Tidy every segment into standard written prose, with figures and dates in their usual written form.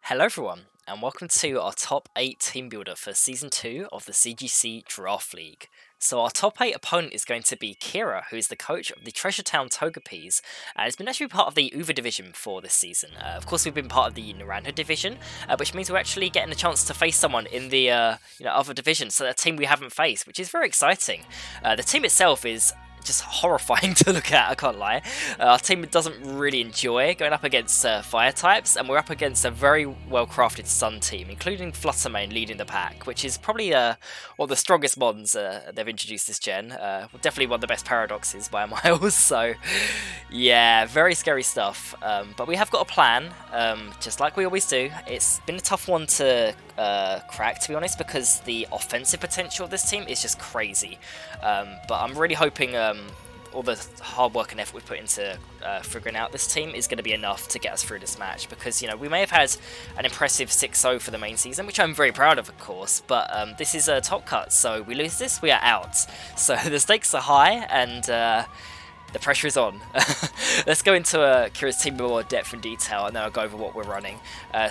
Hello everyone, and welcome to our top 8 team builder for Season 2 of the CGC Draft League. So our top 8 opponent is going to be Kira, who is the coach of the Treasure Town Togepis, and has been actually part of the Uva division for this season. Of course, we've been part of the Naranja division, which means we're actually getting a chance to face someone in the other division, so a team we haven't faced, which is very exciting. The team itself is just horrifying to look at, I can't lie. Our team doesn't really enjoy going up against fire types, and we're up against a very well-crafted Sun team, including Fluttermane leading the pack, which is probably one of the strongest mons they've introduced this gen. Definitely one of the best paradoxes by a mile, so yeah, very scary stuff. But we have got a plan, just like we always do. It's been a tough one to crack, to be honest, because the offensive potential of this team is just crazy. But I'm really hoping all the hard work and effort we've put into figuring out this team is going to be enough to get us through this match, because we may have had an impressive 6-0 for the main season, which I'm very proud of course, but this is a top cut, so we lose this, we are out. So the stakes are high, and the pressure is on. Let's go into Kira's team in more depth and detail, and then I'll go over what we're running.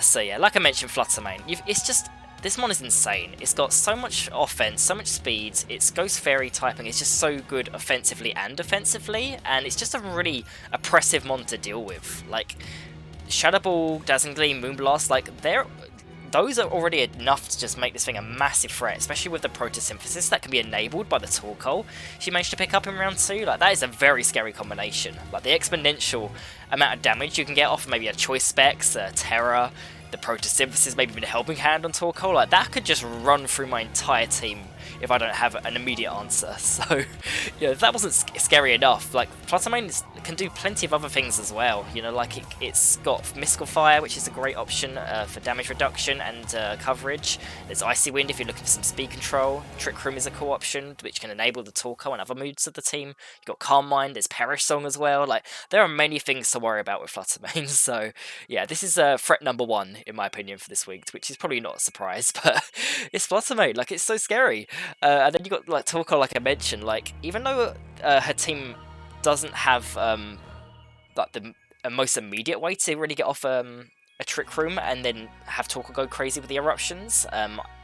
So yeah, like I mentioned, Fluttermane, it's just, this mon is insane. It's got so much offense, so much speed. Its Ghost Fairy typing is just so good offensively and defensively, and it's just a really oppressive mon to deal with. Like Shadow Ball, Dazzling Gleam, Moonblast, like those are already enough to just make this thing a massive threat, especially with the Protosynthesis that can be enabled by the Torkoal she managed to pick up in round 2. Like, that is a very scary combination. Like, the exponential amount of damage you can get off maybe a Choice Specs, Terra, the Protosynthesis, maybe even a Helping Hand on Torkoal, like, that could just run through my entire team if I don't have an immediate answer. So, if that wasn't scary enough, like, Fluttermane can do plenty of other things as well. Like, it's got Mystical Fire, which is a great option for damage reduction and coverage. There's Icy Wind if you're looking for some speed control. Trick Room is a cool option, which can enable the Torkoal and other moods of the team. You've got Calm Mind, there's Perish Song as well. Like, there are many things to worry about with Fluttermane. So, yeah, this is threat number 1, in my opinion, for this week, which is probably not a surprise, but it's Fluttermane. Like, it's so scary. And then you got like Torkoal, like I mentioned. Like, even though her team doesn't have like the most immediate way to really get off a Trick Room and then have Torkoal go crazy with the eruptions,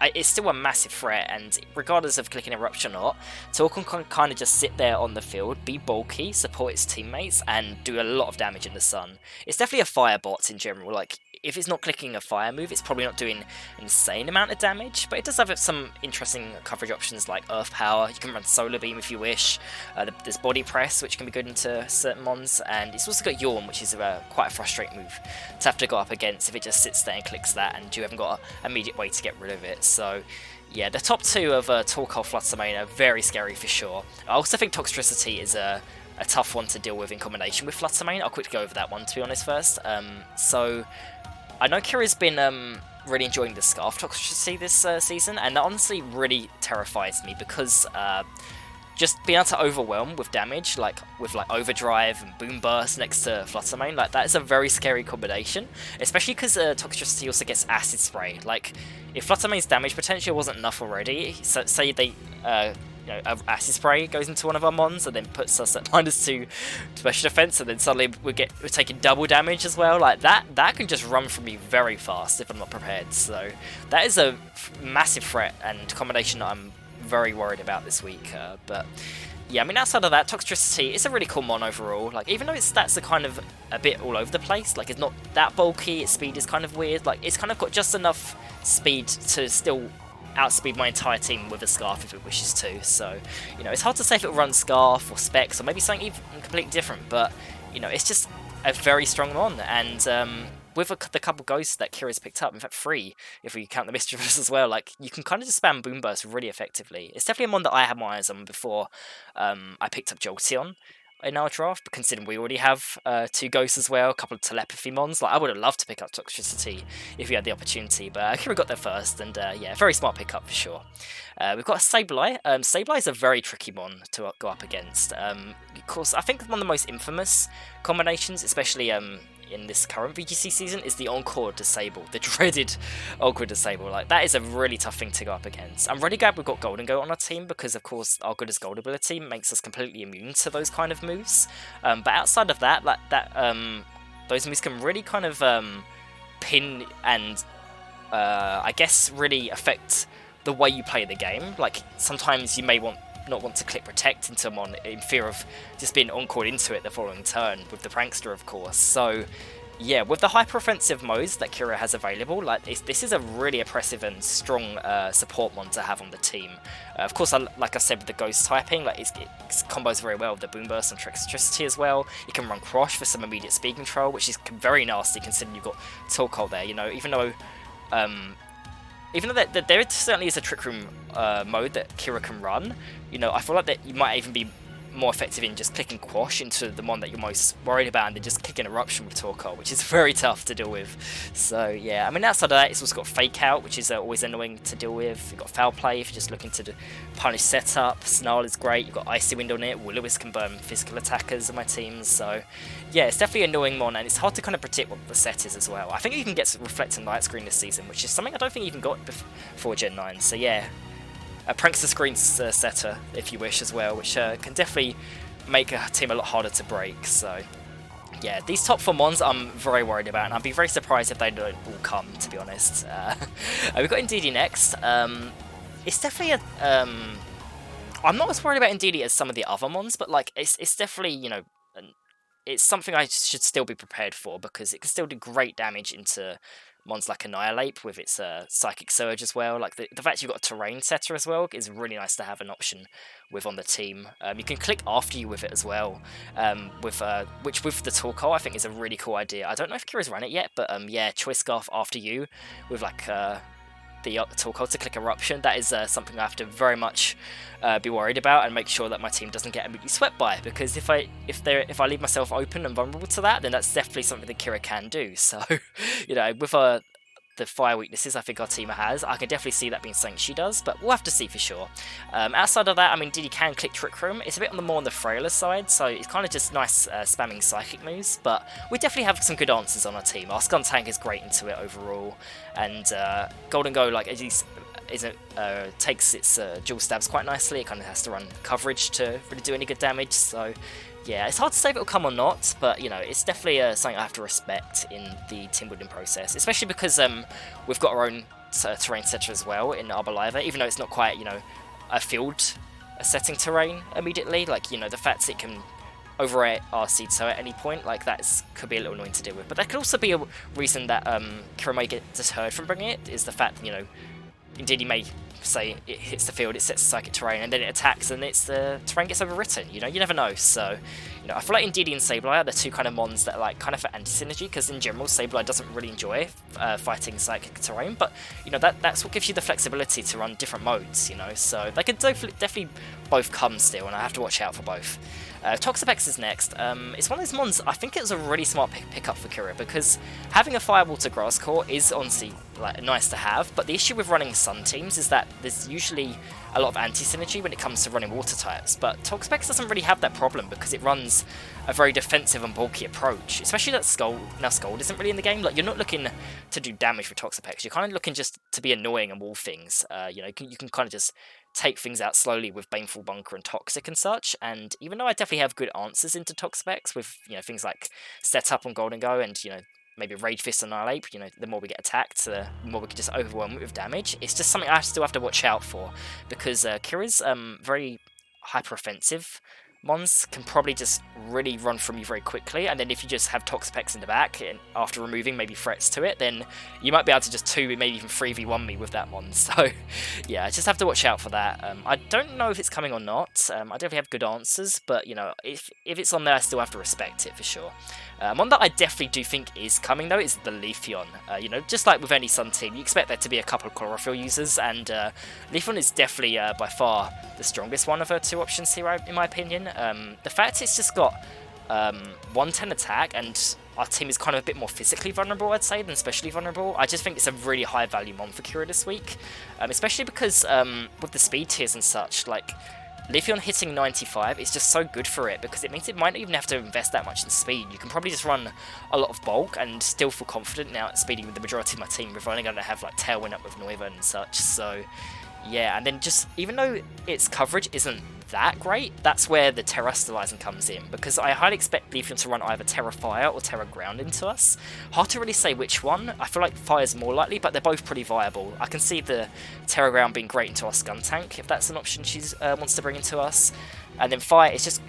it's still a massive threat, and regardless of clicking Eruption or not, Torkoal can kind of just sit there on the field, be bulky, support its teammates, and do a lot of damage in the sun. It's definitely a fire bot in general. Like, if it's not clicking a fire move, it's probably not doing an insane amount of damage, but it does have some interesting coverage options like Earth Power. You can run Solar Beam if you wish. There's Body Press, which can be good into certain mons, and it's also got Yawn, which is quite a frustrating move to have to go up against if it just sits there and clicks that and you haven't got an immediate way to get rid of it. So yeah, the top 2 of Torkoal, Fluttermane are very scary for sure. I also think Toxtricity is a tough one to deal with in combination with Fluttermane. I'll quickly go over that one, to be honest, first. So I know Kira's been really enjoying the Scarf Toxtricity this season, and that honestly really terrifies me, because just being able to overwhelm with damage, like with Overdrive and Boom Burst next to Fluttermane, like, that is a very scary combination, especially because Toxtricity also gets Acid Spray. Like, if Fluttermane's damage potential wasn't enough already, so say they Acid Spray goes into one of our mons and then puts us at -2 special defense, and then suddenly we're taking double damage as well. Like, that can just run from me very fast if I'm not prepared. So that is a massive threat and combination that I'm very worried about this week. But yeah, I mean, outside of that, Toxtricity is a really cool mon overall. Like, even though its stats are kind of a bit all over the place, like, it's not that bulky, its speed is kind of weird, like, it's kind of got just enough speed to still outspeed my entire team with a Scarf if it wishes to. So, it's hard to say if it'll run Scarf or Specs or maybe something even completely different, but, it's just a very strong mon, and with the couple ghosts that Kira's picked up, in fact 3, if we count the Mischievous as well, like, you can kind of just spam Boom Burst really effectively. It's definitely a mon that I had my eyes on before I picked up Jolteon in our draft, but considering we already have 2 ghosts as well, a couple of telepathy mons, like, I would have loved to pick up Toxtricity if we had the opportunity, but Kira got there first, and yeah, very smart pickup for sure. We've got a Sableye. Sableye is a very tricky mon to go up against. Of course, I think one of the most infamous combinations, especially in this current VGC season, is the Encore Disable, the dreaded Encore Disable. Like, that is a really tough thing to go up against. I'm really glad we've got Golden Goat on our team, because of course our good as gold ability makes us completely immune to those kind of moves. But outside of that, like, those moves can really kind of pin and I guess really affect the way you play the game. Like sometimes you may not want to click protect into Mon in fear of just being encored into it the following turn with the Prankster, of course. So yeah, with the hyper offensive modes that Kira has available, like this is a really oppressive and strong support mon to have on the team. Of course, like I said, with the ghost typing, like it combos very well with the boom burst and Trextricity as well. You can run Quash for some immediate speed control, which is very nasty considering you've got Torkoal there. You know, even though there certainly is a Trick Room mode that Kira can run, you know, I feel like that you might even be more effective in just clicking Quash into the mon that you're most worried about and then just clicking Eruption with Torkoal, which is very tough to deal with. So yeah, I mean outside of that, it's also got Fake Out, which is always annoying to deal with. You've got Foul Play if you're just looking to punish setup. Snarl is great. You've got Icy Wind on it. Will-O-Wisp can burn physical attackers on my teams. So yeah, it's definitely an annoying mon, and it's hard to kind of predict what the set is as well. I think you can get Reflecting Light Screen this season, which is something I don't think you even got before Gen 9. So yeah, a Prankster Screen setter, if you wish, as well, which can definitely make a team a lot harder to break. So yeah, these top 4 mons I'm very worried about, and I'd be very surprised if they don't all come, to be honest. We've got Indeedee next. It's definitely a... I'm not as worried about Indeedee as some of the other mons, but like it's definitely, you know, it's something I should still be prepared for, because it can still do great damage into mons like Annihilate with its Psychic Surge as well. Like the fact you've got a Terrain setter as well is really nice to have an option with on the team. You can click after you with it as well, which with the Torkoal I think is a really cool idea. I don't know if Kira's run it yet, but yeah, Choice Scarf after you with like the Torkoal to click Eruption. That is something I have to very much be worried about and make sure that my team doesn't get immediately swept by, because if I leave myself open and vulnerable to that, then that's definitely something that Kira can do. So you know, with the fire weaknesses I think our team has, I can definitely see that being something she does, but we'll have to see for sure. Outside of that, I mean, Diddy can click Trick Room. It's a bit more on the frailer side, so it's kind of just nice spamming psychic moves, but we definitely have some good answers on our team. Our Scun Tank is great into it overall, and Golden Go, like, takes its dual stabs quite nicely. It kind of has to run coverage to really do any good damage, so yeah, it's hard to say if it'll come or not, but you know, it's definitely something I have to respect in the team building process, especially because we've got our own terrain setter as well in Arboliva, even though it's not quite, you know, a setting terrain immediately. Like, you know, the fact that it can overwrite our seed so at any point, like, that could be a little annoying to deal with. But that could also be a reason that Kira may get deterred from bringing it, is the fact that, you know, indeed he may say it hits the field, it sets the psychic terrain, and then it attacks, and the terrain gets overwritten. You know, you never know. So, you know, I feel like Indeedee and Sableye are the two kind of mons that are like kind of for anti-synergy, because in general Sableye doesn't really enjoy fighting psychic terrain, but you know, that's what gives you the flexibility to run different modes. You know, so they could definitely both come still, and I have to watch out for both. Toxapex is next. It's one of those mons, I think it was a really smart pickup for Kira, because having a Firewater Grass Core is honestly like nice to have, but the issue with running Sun teams is that there's usually a lot of anti-synergy when it comes to running water types, but Toxapex doesn't really have that problem because it runs a very defensive and bulky approach, especially that Scald isn't really in the game. Like, you're not looking to do damage with Toxapex, you're kind of looking just to be annoying and wall things. You know, you can kind of just take things out slowly with Baneful Bunker and Toxic and such, and even though I definitely have good answers into Toxapex with, you know, things like Setup on Golden Go and, you know, maybe Rage Fist and Annihilate, you know, the more we get attacked, the more we can just overwhelm it with damage. It's just something I still have to watch out for, because Kira's very hyper-offensive mons can probably just really run from you very quickly, and then if you just have Toxapex in the back, and after removing maybe threats to it, then you might be able to just 2, maybe even 3v1 me with that mon. So yeah, I just have to watch out for that. I don't know if it's coming or not. I definitely have good answers, but you know, if it's on there, I still have to respect it for sure. One that I definitely do think is coming though is the Leafeon. You know, just like with any Sun team, you expect there to be a couple of Chlorophyll users, and Leafeon is definitely by far the strongest one of her 2 options here, in my opinion. The fact it's just got 110 attack, and our team is kind of a bit more physically vulnerable, I'd say, than specially vulnerable. I just think it's a really high value mon for Kira this week, especially because with the speed tiers and such, like, Leafeon hitting 95 is just so good for it, because it means it might not even have to invest that much in speed. You can probably just run a lot of bulk and still feel confident now at speeding with the majority of my team. We're only going to have like Tailwind up with Noiva and such, so yeah. And then just, even though its coverage isn't that great, that's where the terrestrializing comes in, because I highly expect Leafeon to run either Terra Fire or Terra Ground into us. Hard to really say which one. I feel like Fire's more likely, but they're both pretty viable. I can see the Terra Ground being great into our Scum Tank, if that's an option she wants to bring into us. And then Fire is just,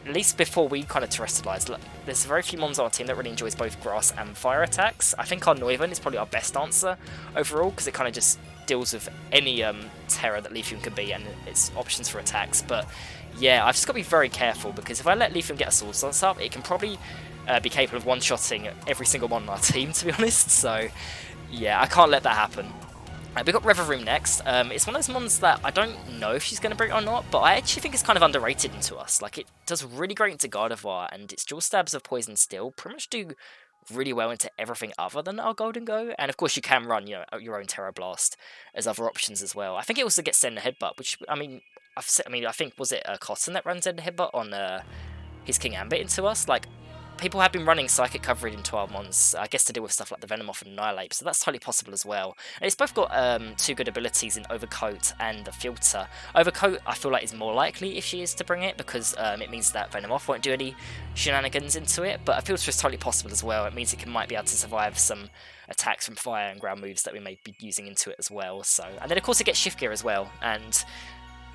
at least before we kind of terrestrialize, there's very few mons on our team that really enjoys both grass and fire attacks. I think our Noivern is probably our best answer overall, because it kind of just deals with any terror that Leafeon can be and its options for attacks. But yeah, I've just got to be very careful, because if I let Leafeon get a Soul Stance up, it can probably be capable of one-shotting every single one on our team, to be honest. So yeah, I can't let that happen. We've got Reverie next. It's one of those mons that I don't know if she's going to bring it or not, but I actually think it's kind of underrated into us. Like, it does really great into Gardevoir, and its dual stabs of Poison Steel pretty much do really well into everything other than our Golden Go. And of course you can run, your own Terra Blast as other options as well. I think it also gets Zen Headbutt, which, I think, was it Cotton that runs Zen Headbutt on his King Ambit into us? Like, people have been running Psychic coverage in 12 months, I guess, to deal with stuff like the Venomoth and Annihilate, so that's totally possible as well. And it's both got two good abilities in Overcoat and the Filter. Overcoat, I feel like, is more likely if she is to bring it, because it means that Venomoth won't do any shenanigans into it, but a Filter is totally possible as well. It means it might be able to survive some attacks from fire and ground moves that we may be using into it as well. So, and then of course it gets Shift Gear as well, and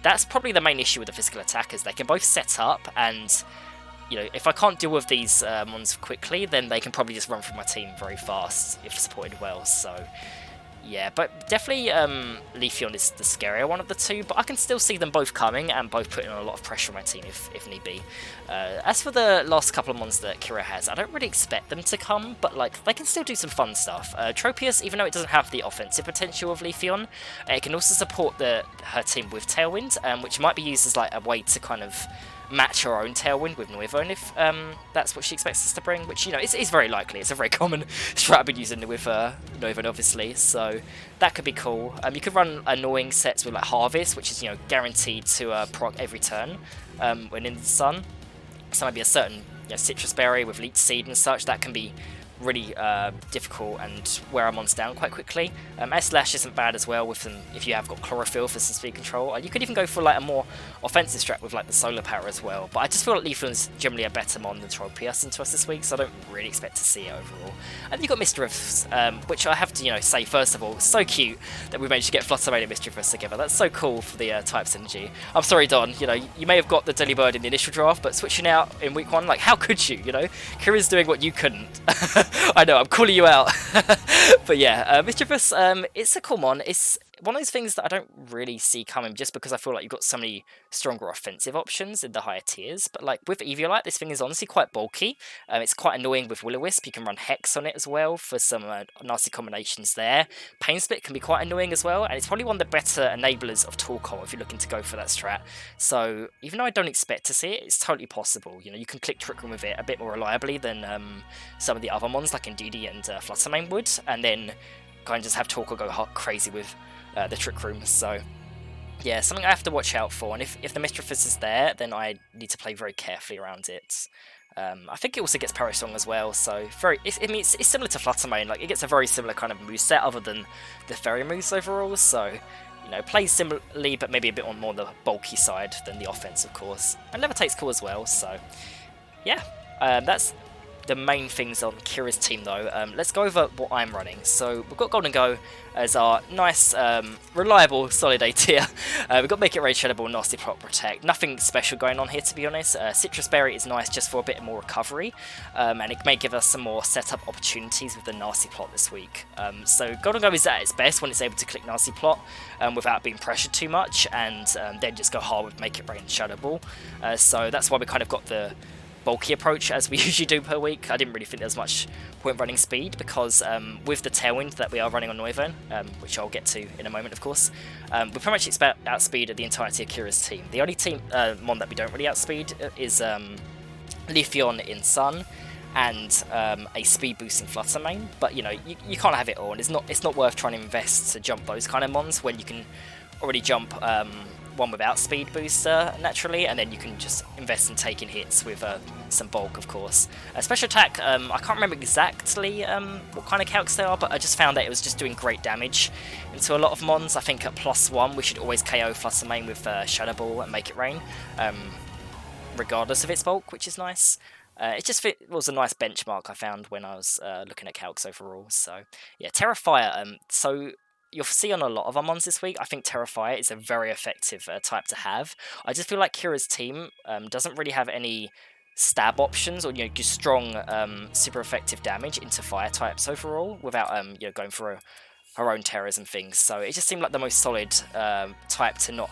that's probably the main issue with the physical attackers. They can both set up, and if I can't deal with these mons quickly, then they can probably just run through my team very fast if supported well. So yeah, but definitely Leafeon is the scarier one of the two, but I can still see them both coming and both putting on a lot of pressure on my team if need be. As for the last couple of mons that Kira has, I don't really expect them to come, but like, they can still do some fun stuff. Tropius, even though it doesn't have the offensive potential of Leafeon, it can also support her team with Tailwind, which might be used as like a way to kind of match her own Tailwind with Noivern if that's what she expects us to bring, which, is very likely. It's a very common strat I've been using with Noivern, obviously, so that could be cool. You could run annoying sets with like Harvest, which is, guaranteed to proc every turn when in the sun. So maybe a certain Citrus Berry with Leech Seed and such, that can be really difficult and wear our mons down quite quickly. S-Slash isn't bad as well with them if you have got Chlorophyll for some speed control. You could even go for like a more offensive strat with like the Solar Power as well, but I just feel like Leafeon's generally a better mon than Tropius into us this week, so I don't really expect to see it overall. And you've got Mischievous, which I have to say first of all, so cute that we managed to get Flutter Mane and Mischievous together. That's so cool for the type synergy. I'm sorry, Don, you may have got the Delibird in the initial draft, but switching out in week 1, like, how could you, Kira's doing what you couldn't. I know, I'm calling you out. But yeah, Mischievous, it's a cool mon. It's one of those things that I don't really see coming, just because I feel like you've got so many stronger offensive options in the higher tiers. But like with Eviolite, this thing is honestly quite bulky. It's quite annoying with Will-O-Wisp. You can run Hex on it as well for some nasty combinations there. Pain Split can be quite annoying as well, and it's probably one of the better enablers of Torkoal if you're looking to go for that strat. So even though I don't expect to see it, it's totally possible. You can click Trick Room with it a bit more reliably than some of the other mons like Indeedee and Flutter Mane would, and then kind of just have Torkoal go crazy with the Trick Room. So yeah, something I have to watch out for, and if the Mischievous is there, then I need to play very carefully around it. I think it also gets Parry Song as well, so it's similar to Flutter Mane. Like, it gets a very similar kind of moveset other than the Fairy moves overall, so plays similarly, but maybe a bit on more the bulky side than the offense, of course. And Levitate's cool as well, so yeah, that's the main things on Kira's team though. Let's go over what I'm running. So we've got Golden Go as our nice, reliable, solid A tier. We've got Make It Rain, Shadow Ball, Nasty Plot, Protect. Nothing special going on here, to be honest. Citrus Berry is nice just for a bit more recovery, and it may give us some more setup opportunities with the Nasty Plot this week. So Golden Go is at its best when it's able to click Nasty Plot without being pressured too much, and then just go hard with Make It Rain, Shadow Ball. So that's why we kind of got the bulky approach as we usually do per week. I didn't really think there was much point running speed, because with the Tailwind that we are running on Noivern, which I'll get to in a moment of course, we pretty much expect outspeed the entirety of Kira's team. The only team mon that we don't really outspeed is Leafeon in Sun and a speed boosting Flutter Mane, but you can't have it all, and it's not worth trying to invest to jump those kind of mons when you can already jump one without speed booster naturally, and then you can just invest in taking hits with some bulk, of course. Special attack, I can't remember exactly what kind of calcs they are, but I just found that it was just doing great damage into a lot of mons. I think at +1 we should always KO Flutter Mane with Shadow Ball and Make It Rain, regardless of its bulk, which is nice. It was a nice benchmark I found when I was looking at calcs overall. So yeah, Terrafire. So you'll see on a lot of our mons this week, I think Terrafire is a very effective type to have. I just feel like Kira's team doesn't really have any stab options or just strong super effective damage into fire types overall without going for her own terrors and things. So it just seemed like the most solid type to not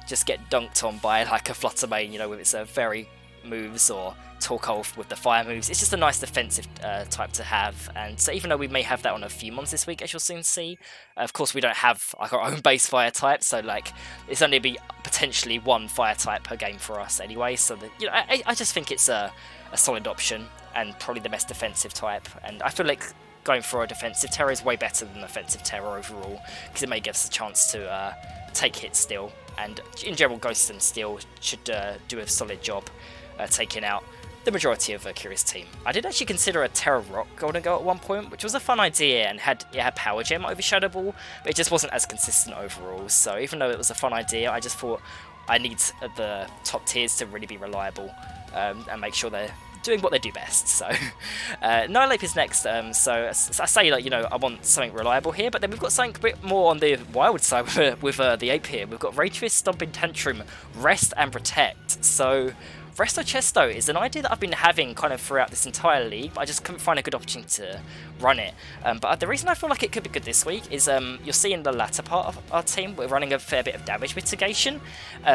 just get dunked on by like a Flutter Mane, with its very moves, or Torkoal with the fire moves. It's just a nice defensive type to have, and so even though we may have that on a few mons this week, as you'll soon see, of course we don't have like our own base fire type, so like it's only be potentially one fire type per game for us anyway, so that I just think it's a solid option and probably the best defensive type, and I feel like going for a defensive terror is way better than offensive terror overall, because it may give us a chance to take hits still, and in general Ghost and Steel should do a solid job taking out the majority of Kira's team. I did actually consider a Terra Rock Golden Go at one point, which was a fun idea, and it had Power Gem over Shadow Ball, but it just wasn't as consistent overall, so even though it was a fun idea, I just thought I need the top tiers to really be reliable and make sure they're doing what they do best. So Nihilape is next, so I say I want something reliable here, but then we've got something a bit more on the wild side with the ape here. We've got Rage Fist, Stomping Tantrum, Rest and Protect. So Resto Chesto is an idea that I've been having kind of throughout this entire league, but I just couldn't find a good opportunity to run it. But the reason I feel like it could be good this week is you'll see in the latter part of our team, we're running a fair bit of damage mitigation,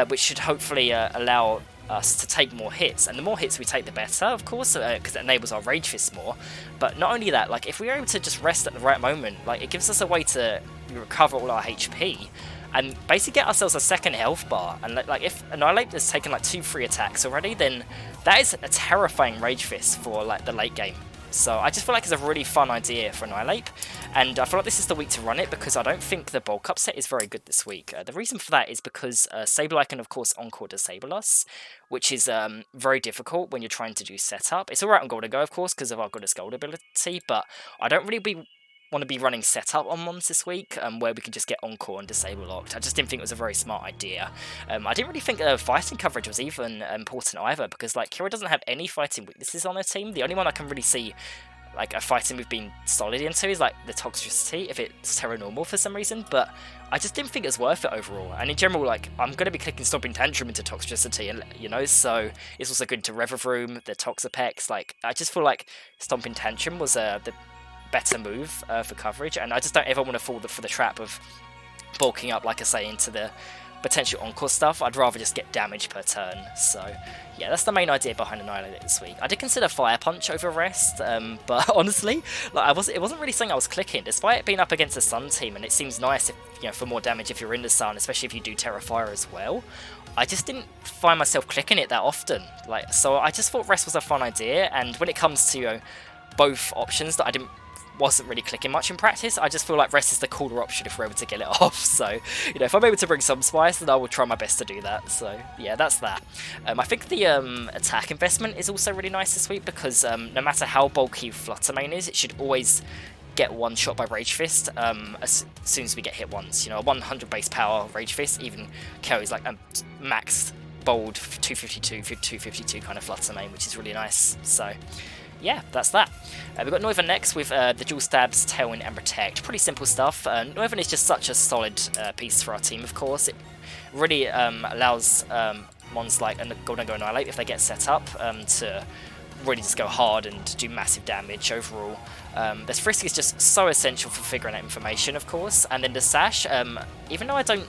which should hopefully allow us to take more hits, and the more hits we take the better, of course, because it enables our Rage Fist more. But not only that, like if we're able to just rest at the right moment, like it gives us a way to recover all our HP and basically get ourselves a second health bar. And like if Nihilape has taken like 2-3 attacks already, then that is a terrifying Rage Fist for like the late game. So I just feel like it's a really fun idea for Nihilape, and I feel like this is the week to run it because I don't think the bulk up set is very good this week. The reason for that is because Sableye can of course Encore disable us, which is very difficult when you're trying to do setup. It's alright on Golden Go of course because of our Goddess Gold ability, but I don't really want to be running setup on mons this week where we can just get Encore and disable locked. I just didn't think it was a very smart idea. I didn't really think fighting coverage was even important either, because like Kira doesn't have any fighting weaknesses on her team. The only one I can really see like a fighting move being solid into is like the Toxicity if it's Terra Normal for some reason, but I just didn't think it was worth it overall. And in general, like I'm going to be clicking Stomping Tantrum into Toxicity, and so it's also good to Reverroom, the Toxapex. Like I just feel like Stomping Tantrum was the better move for coverage, and I just don't ever want to fall for the trap of bulking up, like I say, into the potential Encore stuff. I'd rather just get damage per turn. So yeah, that's the main idea behind Annihilate this week. I did consider Fire Punch over Rest, but honestly, like it wasn't really something I was clicking, despite it being up against a Sun team, and it seems nice if for more damage if you're in the Sun, especially if you do Terra Fire as well. I just didn't find myself clicking it that often. So I just thought Rest was a fun idea, and when it comes to both options that I wasn't really clicking much in practice, I just feel like Rest is the cooler option if we're able to get it off. So if I'm able to bring some spice, then I will try my best to do that. So yeah, that's that. I think the attack investment is also really nice this week, because no matter how bulky Flutter Mane is, it should always get one shot by Rage Fist as soon as we get hit once. A 100 base power Rage Fist even carries like a max bold 252 252 kind of Flutter Mane, which is really nice. So yeah, that's that. We've got Noivern next with the Dual Stabs, Tailwind and Protect. Pretty simple stuff. Noivern is just such a solid piece for our team, of course. It really allows mons like Golden Go Annihilate, if they get set up, to really just go hard and do massive damage overall. This Frisk is just so essential for figuring out information, of course. And then the Sash, even though I don't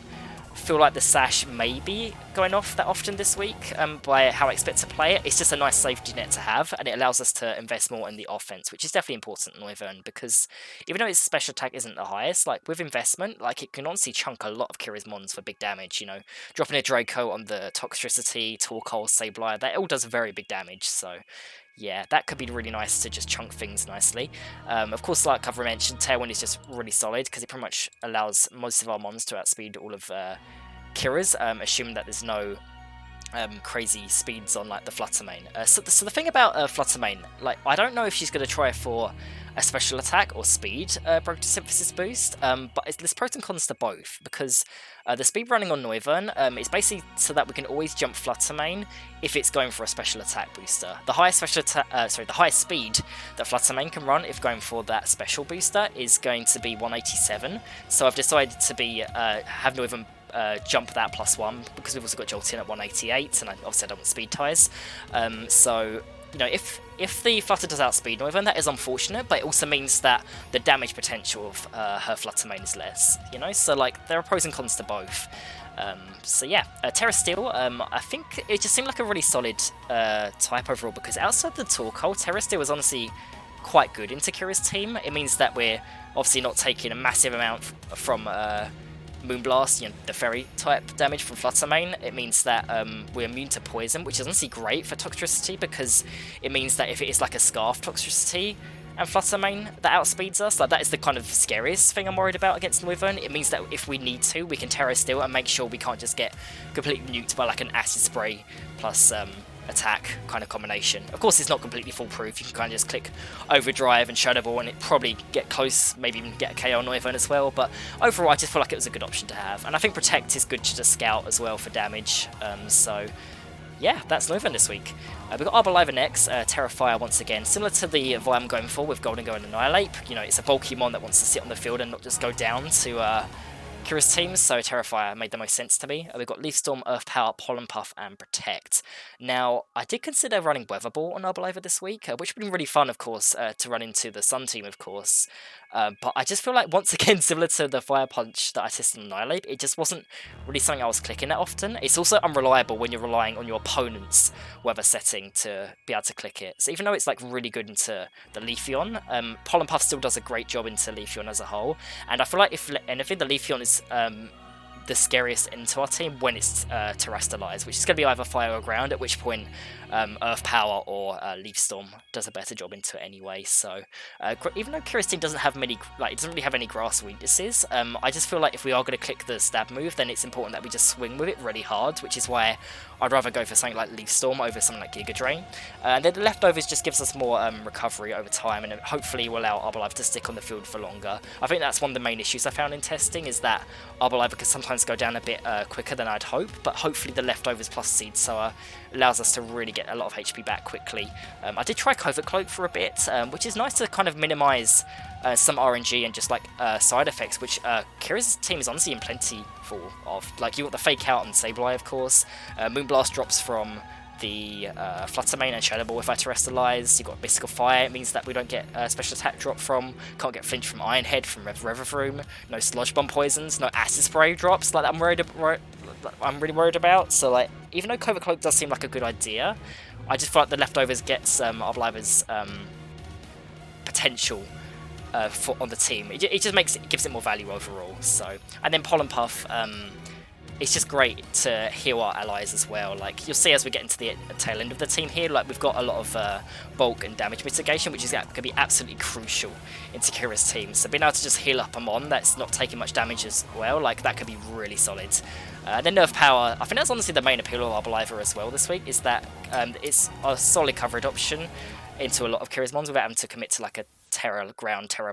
feel like the Sash may be going off that often this week by how I expect to play it, it's just a nice safety net to have, and it allows us to invest more in the offense, which is definitely important in Noivern, because even though its special attack isn't the highest, like with investment, like it can honestly chunk a lot of Kira's mons for big damage. Dropping a Draco on the Toxicity, Torkoal, Sableye, that all does very big damage. So yeah, that could be really nice to just chunk things nicely. Of course, like I've mentioned, Tailwind is just really solid because it pretty much allows most of our mons to outspeed all of Kira's, assuming that there's no crazy speeds on like the Flutter main. So the thing about Flutter main, like I don't know if she's going to try for a special attack or speed photosynthesis boost, but there's pros and cons to both, because the speed running on Noivern is basically so that we can always jump Flutter main if it's going for a special attack booster. The highest the highest speed that Flutter main can run if going for that special booster is going to be 187. So I've decided to be have Noivern jump that +1, because we've also got Jolteon at 188, and obviously I don't want speed ties. So you know, if the Flutter does outspeed Noivern, that is unfortunate, but it also means that the damage potential of her Flutter main is less. You know, so like there are pros and cons to both. So yeah, Terra Steel, I think it just seemed like a really solid type overall, because outside the Torkoal, Terra Steel was honestly quite good into Kira's team. It means that we're obviously not taking a massive amount from Moonblast, you know, the fairy type damage from Flutter main. It means that we're immune to poison, which is honestly great for Toxtricity, because it means that if it is like a Scarf Toxtricity and Flutter main that outspeeds us, like that is the kind of scariest thing I'm worried about against Noivern. It means that if we need to, we can Terra Steel and make sure we can't just get completely nuked by like an Acid Spray plus attack kind of combination. Of course, it's not completely foolproof. You can kind of just click Overdrive and Shadow Ball and it probably get close, maybe even get a KO on Noivern as well, but overall I just feel like it was a good option to have. And I think Protect is good to just scout as well for damage, so yeah, that's Noivern this week. We've got Arboliva next, Terrafire once again, similar to the vibe I'm going for with Golden Go and Annihilate. You know, it's a bulky mon that wants to sit on the field and not just go down to Kira's team, so Terrafire made the most sense to me. We've got Leaf Storm, Earth Power, Pollen Puff, and Protect. Now, I did consider running Weather Ball on Arboliva this week, which would be really fun, of course, to run into the Sun team, of course. But I just feel like, once again, similar to the Fire Punch that I tested on Annihilate, it just wasn't really something I was clicking that often. It's also unreliable when you're relying on your opponent's weather setting to be able to click it. So even though it's like really good into the Leafeon, Pollen Puff still does a great job into Leafeon as a whole. And I feel like if anything, the Leafeon is the scariest into our team when it's terrestrialized, which is going to be either fire or ground, at which point Earth Power or Leaf Storm does a better job into it anyway. So even though Kira's team doesn't have many, like, it doesn't really have any grass weaknesses, I just feel like if we are going to click the stab move, then it's important that we just swing with it really hard, which is why I'd rather go for something like Leaf Storm over something like Giga Drain. And then the leftovers just gives us more recovery over time, and it hopefully will allow Arboliva to stick on the field for longer. I think that's one of the main issues I found in testing, is that Arboliva can sometimes go down a bit quicker than I'd hope, but hopefully the leftovers plus Seed Sower allows us to really get a lot of HP back quickly. I did try Covert Cloak for a bit, which is nice to kind of minimise some RNG and just like side effects, which Kira's team is honestly in plenty full of. Like, you got the Fake Out and Sableye, of course. Moonblast drops from the Flutter main and Shadow Ball if I terrestrialize. You've got Mystical Fire, it means that we don't get a special attack drop from, can't get Flinch from Iron Head, from Revavroom, no Sludge Bomb poisons, no Acid Spray drops like I'm really worried about. So like, even though Covert Cloak does seem like a good idea, I just feel like the leftovers gets Arboliva's potential on the team. It just gives it more value overall. So, and then Pollen Puff, it's just great to heal our allies as well. Like, you'll see as we get into the tail end of the team here, like, we've got a lot of bulk and damage mitigation, which is going to be absolutely crucial in Kira's team. So being able to just heal up a mon that's not taking much damage as well, like, that could be really solid. Then Nerf Power, I think that's honestly the main appeal of Arboliva as well this week, is that it's a solid coverage option into a lot of Kira's mons without having to commit to like a Terra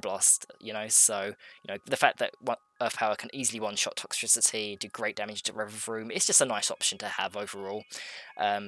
Blast, you know. So, you know, the fact that Earth Power can easily one-shot Toxtricity, do great damage to Revavroom, it's just a nice option to have overall.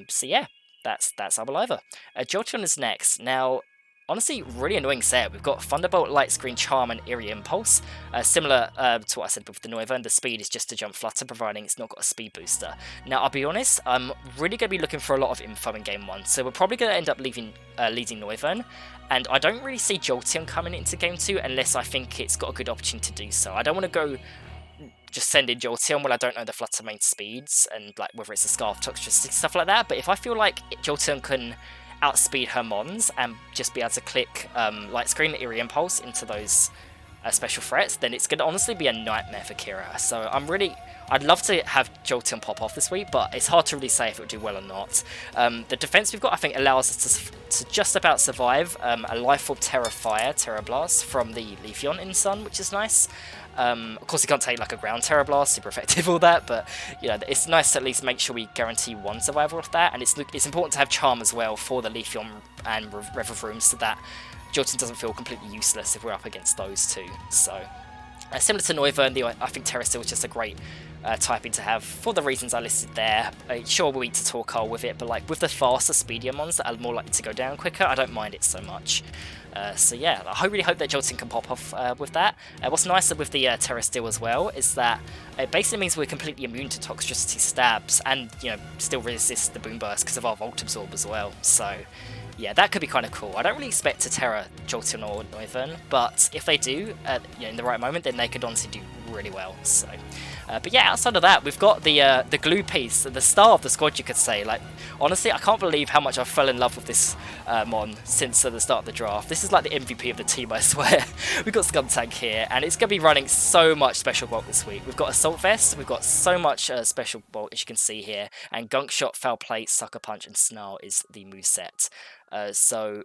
So yeah, that's Arboliva. Jolteon is next. Now, honestly, really annoying set. We've got Thunderbolt, Light Screen, Charm, and Eerie Impulse. Similar to what I said with the Noivern, the speed is just to jump Flutter, providing it's not got a speed booster. Now, I'll be honest, I'm really going to be looking for a lot of info in Game 1, so we're probably going to end up leading Noivern, and I don't really see Jolteon coming into Game 2 unless I think it's got a good opportunity to do so. I don't want to go just send in Jolteon when I don't know the Flutter main speeds, and like whether it's a Scarf, Toxtricity, stuff like that, but if I feel like Jolteon can outspeed her mons and just be able to click Light Screen, Eerie Impulse into those special threats, then it's going to honestly be a nightmare for Kira. So I'd love to have Jolteon pop off this week, but it's hard to really say if it would do well or not. The defense we've got, I think, allows us to just about survive a Life Orb Terra Fire, Terra Blast from the Leafeon in Sun, which is nice. Of course, you can't take like a ground Terra Blast, super effective, all that, but you know, it's nice to at least make sure we guarantee one survival of that, and it's important to have Charm as well for the Leafeon and Revavroom, so that Jolteon doesn't feel completely useless if we're up against those two. So, similar to Noivern, I think Terra Steel is just a great typing to have for the reasons I listed there. Sure, we're weak to Torkoal with it, but like with the faster, speedier mons that are more likely to go down quicker, I don't mind it so much. So yeah, I really hope that Jolteon can pop off with that. What's nicer with the Terra Steel as well is that it basically means we're completely immune to Toxtricity stabs and, you know, still resist the Boom Burst because of our Volt Absorb as well. So yeah, that could be kind of cool. I don't really expect to Terra Jolteon or Noivern, but if they do, in the right moment, then they could honestly do really well. So, but yeah, outside of that, we've got the glue piece, the star of the squad, you could say. Like, honestly, I can't believe how much I fell in love with this mon since the start of the draft. This is like the MVP of the team, I swear. We've got Skuntank here, and it's going to be running so much Special Bolt this week. We've got Assault Vest, we've got so much Special Bolt, as you can see here, and Gunk Shot, Foul Play, Sucker Punch, and Snarl is the moveset. So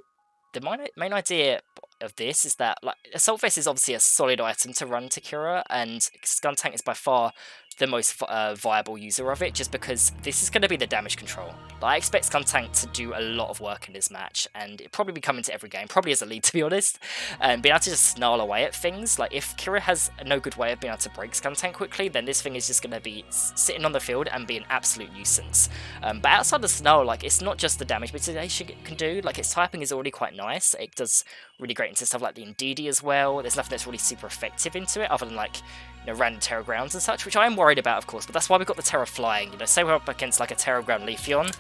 the main idea of this is that, like, Assault Vest is obviously a solid item to run to Kira, and Skuntank is by far the most viable user of it, just because this is going to be the damage control. Like, I expect Skuntank to do a lot of work in this match, and it'll probably be coming to every game, probably as a lead, to be honest, and being able to just snarl away at things. Like, if Kira has no good way of being able to break Skuntank quickly, then this thing is just going to be sitting on the field and be an absolute nuisance. But outside the snarl, like, it's not just the damage mitigation it can do, like, its typing is already quite nice. It does really great into stuff like the Indeedee as well. There's nothing that's really super effective into it, other than, like, you know, random Terra Grounds and such, which I am worried about, of course, but that's why we've got the Terra Flying. You know, say we're up against like a Terra Ground Leafeon,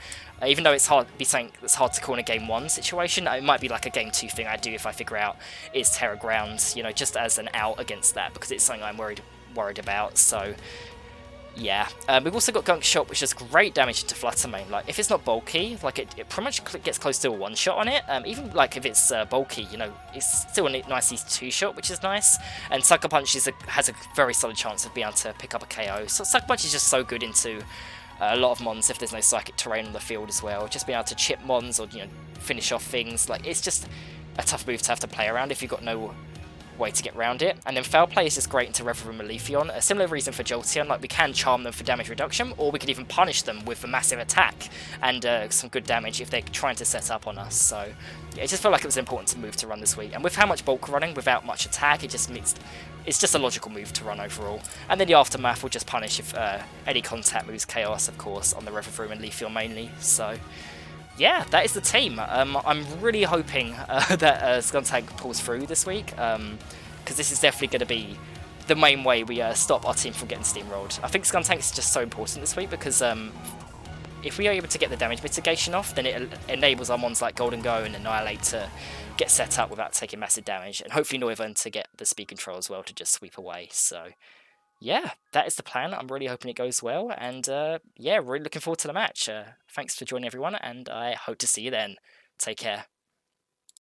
even though it's hard to be something that's hard to call in a Game 1 situation, it might be like a Game 2 thing I do if I figure out is Terra Grounds, you know, just as an out against that, because it's something I'm worried about, so yeah. We've also got Gunk Shot, which does great damage into Fluttermane. Like, if it's not bulky, like, it pretty much gets close to a one-shot on it. Even, like, if it's bulky, you know, it's still a nice easy two-shot, which is nice. And Sucker Punch has a very solid chance of being able to pick up a KO. So Sucker Punch is just so good into a lot of mons if there's no psychic terrain on the field as well. Just being able to chip mons or, you know, finish off things. Like, it's just a tough move to have to play around if you've got no way to get around it. And then Foul Play is just great into Revavroom and Leafeon. A similar reason for Jolteon, like, we can charm them for damage reduction, or we could even punish them with a massive attack and some good damage if they're trying to set up on us. So yeah, it just felt like it was important to move to run this week. And with how much bulk running without much attack, it's just a logical move to run overall. And then the Aftermath will just punish if any contact moves Chaos, of course, on the Revavroom and Leafeon mainly. So yeah, that is the team. I'm really hoping that Skuntank pulls through this week, because this is definitely going to be the main way we stop our team from getting steamrolled. I think Skuntank is just so important this week, because if we are able to get the damage mitigation off, then it enables our mons like Golden Go and Annihilate to get set up without taking massive damage, and hopefully Noivern to get the speed control as well to just sweep away. So yeah, that is the plan. I'm really hoping it goes well, and yeah, really looking forward to the match. Thanks for joining, everyone, and I hope to see you then. Take care.